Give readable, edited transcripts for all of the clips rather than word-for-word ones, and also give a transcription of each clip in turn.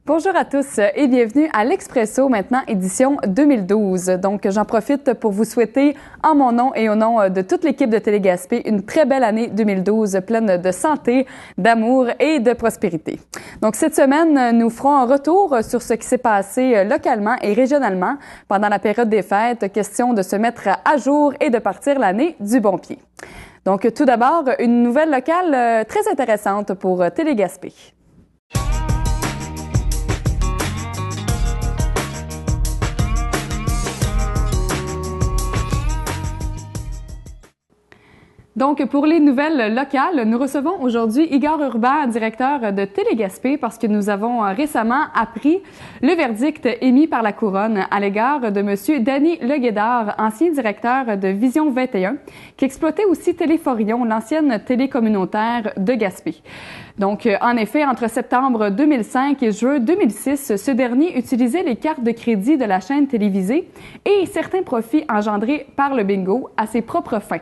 Bonjour à tous et bienvenue à l'Expresso, maintenant édition 2012. Donc, j'en profite pour vous souhaiter, en mon nom et au nom de toute l'équipe de Télé Gaspé, une très belle année 2012 pleine de santé, d'amour et de prospérité. Donc, cette semaine, nous ferons un retour sur ce qui s'est passé localement et régionalement pendant la période des fêtes. Question de se mettre à jour et de partir l'année du bon pied. Donc, tout d'abord, une nouvelle locale très intéressante pour Télé Gaspé. Donc, pour les nouvelles locales, nous recevons aujourd'hui Igor Urban, directeur de Télé Gaspé, parce que nous avons récemment appris le verdict émis par la Couronne à l'égard de M. Danny Leguédard, ancien directeur de Vision 21, qui exploitait aussi Télé-Forion, l'ancienne télé communautaire de Gaspé. Donc, en effet, entre septembre 2005 et juin 2006, ce dernier utilisait les cartes de crédit de la chaîne télévisée et certains profits engendrés par le bingo à ses propres fins.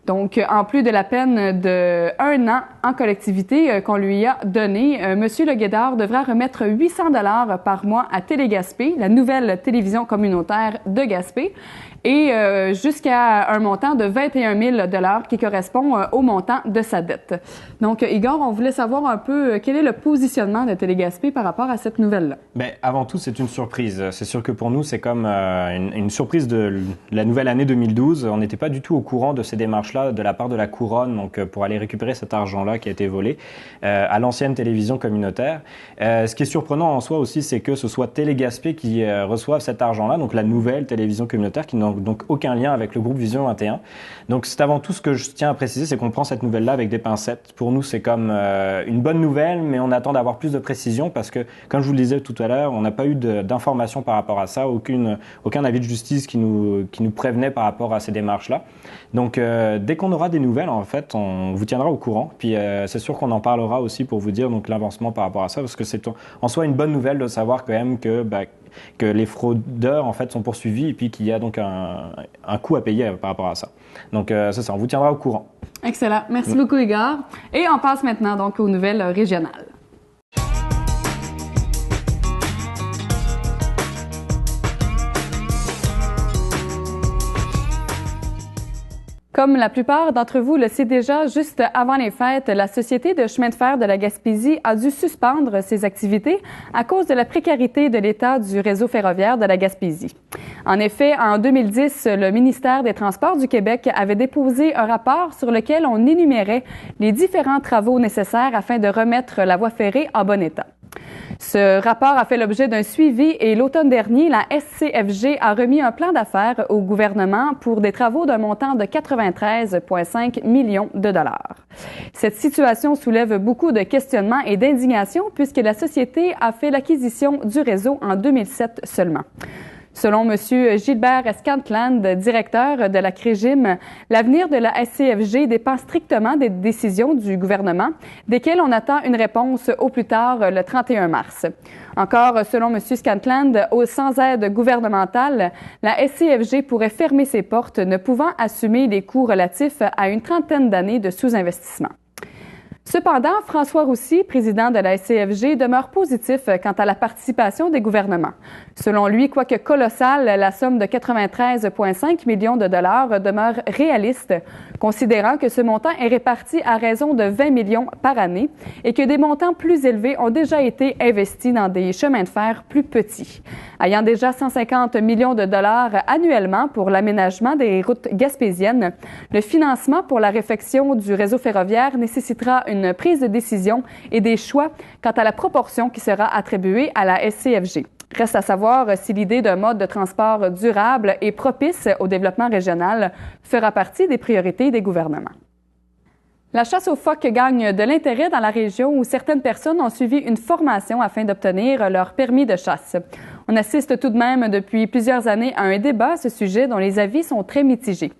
Donc, en plus de la peine de 1 an en collectivité qu'on lui a donnée, M. Leguédard devra remettre 800 $ par mois à Télé Gaspé, la nouvelle télévision communautaire de Gaspé, et jusqu'à un montant de 21 000 $ qui correspond au montant de sa dette. Donc, Igor, on voulait savoir un peu quel est le positionnement de Télé Gaspé par rapport à cette nouvelle-là. Bien, avant tout, c'est une surprise. C'est sûr que pour nous, c'est comme une surprise de la nouvelle année 2012. On n'était pas du tout au courant de ces démarches-là de la part de la Couronne, donc pour aller récupérer cet argent-là qui a été volé à l'ancienne télévision communautaire. Ce qui est surprenant en soi aussi, c'est que ce soit Télé Gaspé qui reçoive cet argent-là, donc la nouvelle télévision communautaire qui n'a donc aucun lien avec le groupe Vision 21. Donc c'est avant tout ce que je tiens à préciser, c'est qu'on prend cette nouvelle-là avec des pincettes. Pour nous, c'est comme une bonne nouvelle, mais on attend d'avoir plus de précision parce que, comme je vous le disais tout à l'heure, on n'a pas eu d'informations par rapport à ça, aucun avis de justice qui nous prévenait par rapport à ces démarches-là. Donc dès qu'on aura des nouvelles, en fait, on vous tiendra au courant. Puis c'est sûr qu'on en parlera aussi pour vous dire donc l'avancement par rapport à ça, parce que c'est en soi une bonne nouvelle de savoir quand même que les fraudeurs en fait sont poursuivis et puis qu'il y a donc un coût à payer par rapport à ça. Donc c'est ça, on vous tiendra au courant. Excellent. Merci beaucoup, Igor. Et on passe maintenant donc aux nouvelles régionales. Comme la plupart d'entre vous le savent déjà, juste avant les fêtes, la Société de chemin de fer de la Gaspésie a dû suspendre ses activités à cause de la précarité de l'état du réseau ferroviaire de la Gaspésie. En effet, en 2010, le ministère des Transports du Québec avait déposé un rapport sur lequel on énumérait les différents travaux nécessaires afin de remettre la voie ferrée en bon état. Ce rapport a fait l'objet d'un suivi et l'automne dernier, la SCFG a remis un plan d'affaires au gouvernement pour des travaux d'un montant de 93,5 millions de dollars. Cette situation soulève beaucoup de questionnements et d'indignation puisque la société a fait l'acquisition du réseau en 2007 seulement. Selon M. Gilbert Scantland, directeur de la CREGIM, l'avenir de la SCFG dépend strictement des décisions du gouvernement, desquelles on attend une réponse au plus tard le 31 mars. Encore, selon M. Scantland, sans aide gouvernementale, la SCFG pourrait fermer ses portes, ne pouvant assumer les coûts relatifs à une trentaine d'années de sous-investissement. Cependant, François Roussy, président de la SCFG, demeure positif quant à la participation des gouvernements. Selon lui, quoique colossale, la somme de 93,5 millions de dollars demeure réaliste, considérant que ce montant est réparti à raison de 20 millions par année et que des montants plus élevés ont déjà été investis dans des chemins de fer plus petits. Ayant déjà 150 millions de dollars annuellement pour l'aménagement des routes gaspésiennes, le financement pour la réfection du réseau ferroviaire nécessitera une prise de décision et des choix quant à la proportion qui sera attribuée à la SCFG. Reste à savoir si l'idée d'un mode de transport durable et propice au développement régional fera partie des priorités des gouvernements. La chasse aux phoques gagne de l'intérêt dans la région où certaines personnes ont suivi une formation afin d'obtenir leur permis de chasse. On assiste tout de même depuis plusieurs années à un débat à ce sujet dont les avis sont très mitigés.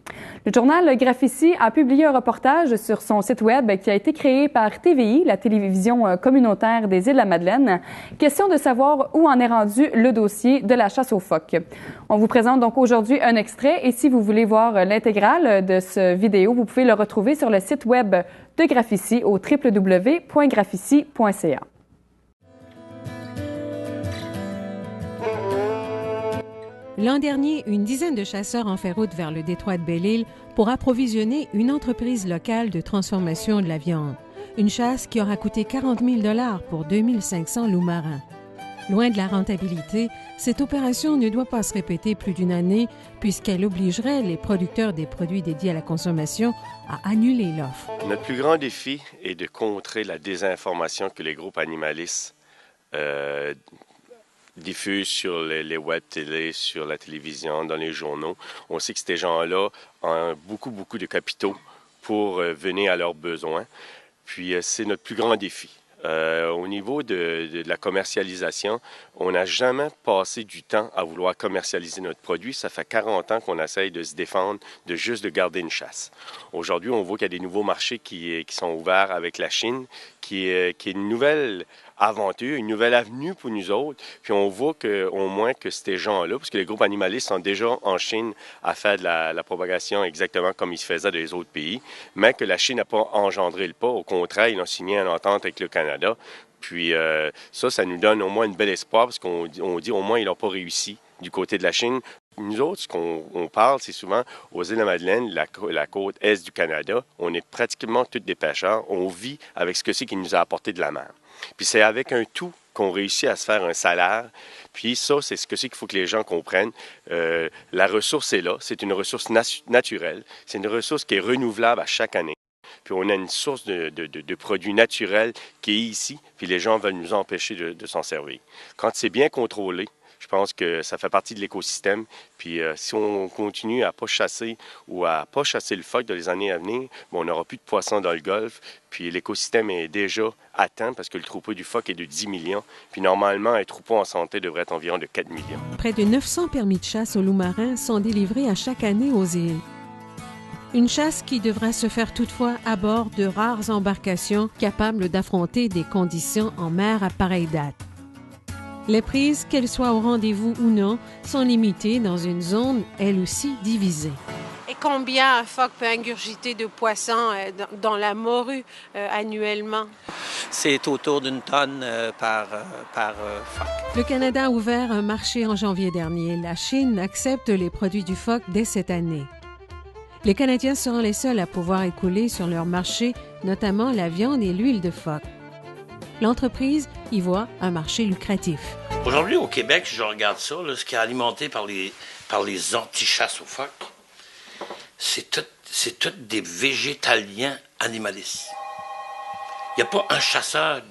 Le journal Graphici a publié un reportage sur son site web qui a été créé par TVI, la télévision communautaire des Îles-de-la-Madeleine. Question de savoir où en est rendu le dossier de la chasse aux phoques. On vous présente donc aujourd'hui un extrait et si vous voulez voir l'intégrale de cette vidéo, vous pouvez le retrouver sur le site web de Graphici au www.graphici.ca. L'an dernier, une dizaine de chasseurs ont fait route vers le détroit de Belle-Île pour approvisionner une entreprise locale de transformation de la viande. Une chasse qui aura coûté 40 000 $ pour 2 500 loups marins. Loin de la rentabilité, cette opération ne doit pas se répéter plus d'une année puisqu'elle obligerait les producteurs des produits dédiés à la consommation à annuler l'offre. Notre plus grand défi est de contrer la désinformation que les groupes animalistes diffusent sur les web télé, sur la télévision, dans les journaux. On sait que ces gens-là ont beaucoup de capitaux pour venir à leurs besoins. Puis c'est notre plus grand défi. Au niveau de la commercialisation, on n'a jamais passé du temps à vouloir commercialiser notre produit. Ça fait 40 ans qu'on essaye de se défendre, de garder une chasse. Aujourd'hui, on voit qu'il y a des nouveaux marchés qui sont ouverts avec la Chine, qui est une nouvelle aventure, une nouvelle avenue pour nous autres. Puis on voit au moins que ces gens-là, parce que les groupes animalistes sont déjà en Chine à faire de la propagation exactement comme ils se faisaient dans les autres pays, mais que la Chine n'a pas engendré le pas. Au contraire, ils ont signé une entente avec le Canada. Puis ça nous donne au moins une belle espoir, parce qu'on dit au moins ils n'ont pas réussi du côté de la Chine. Nous autres, ce qu'on parle, c'est souvent aux îles de la Madeleine, la côte est du Canada. On est pratiquement tous des pêcheurs. On vit avec ce que c'est qui nous a apporté de la mer. Puis c'est avec un tout qu'on réussit à se faire un salaire. Puis ça, c'est ce que c'est qu'il faut que les gens comprennent. La ressource est là. C'est une ressource naturelle. C'est une ressource qui est renouvelable à chaque année. Puis on a une source de produits naturels qui est ici. Puis les gens veulent nous empêcher de s'en servir. Quand c'est bien contrôlé, je pense que ça fait partie de l'écosystème. Puis si on continue à pas chasser ou à pas chasser le phoque dans les années à venir, on n'aura plus de poissons dans le golfe. Puis l'écosystème est déjà atteint parce que le troupeau du phoque est de 10 millions. Puis normalement, un troupeau en santé devrait être environ de 4 millions. Près de 900 permis de chasse aux loups marins sont délivrés à chaque année aux îles. Une chasse qui devra se faire toutefois à bord de rares embarcations capables d'affronter des conditions en mer à pareille date. Les prises, qu'elles soient au rendez-vous ou non, sont limitées dans une zone, elle aussi, divisée. Et combien un phoque peut ingurgiter de poissons dans la morue annuellement? C'est autour d'une tonne par phoque. Le Canada a ouvert un marché en janvier dernier. La Chine accepte les produits du phoque dès cette année. Les Canadiens seront les seuls à pouvoir écouler sur leur marché, notamment la viande et l'huile de phoque. L'entreprise y voit un marché lucratif. Aujourd'hui, au Québec, je regarde ça, là, ce qui est alimenté par les anti-chasses aux phoques, c'est tout des végétaliens animalistes. Il n'y a pas un chasseur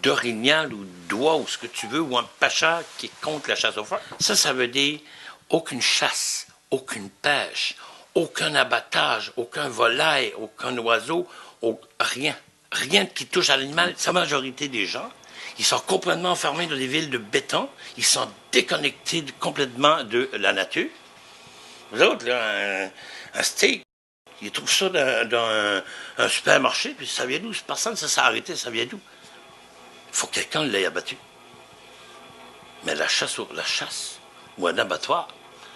d'orignal ou d'oie ou ce que tu veux, ou un pêcheur qui est contre la chasse aux phoques. Ça veut dire aucune chasse, aucune pêche, aucun abattage, aucun volaille, aucun oiseau, rien. Rien qui touche à l'animal. La majorité des gens, ils sont complètement enfermés dans des villes de béton. Ils sont déconnectés complètement de la nature. Vous autres, là, un steak, ils trouvent ça dans un supermarché, puis ça vient d'où? Personne ne s'est arrêté, ça vient d'où? Il faut que quelqu'un l'ait abattu. Mais la chasse ou un abattoir,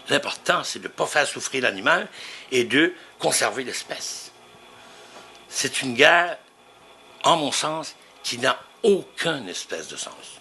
l'important, c'est de ne pas faire souffrir l'animal et de conserver l'espèce. C'est une guerre, en mon sens, qui n'a aucune espèce de sens.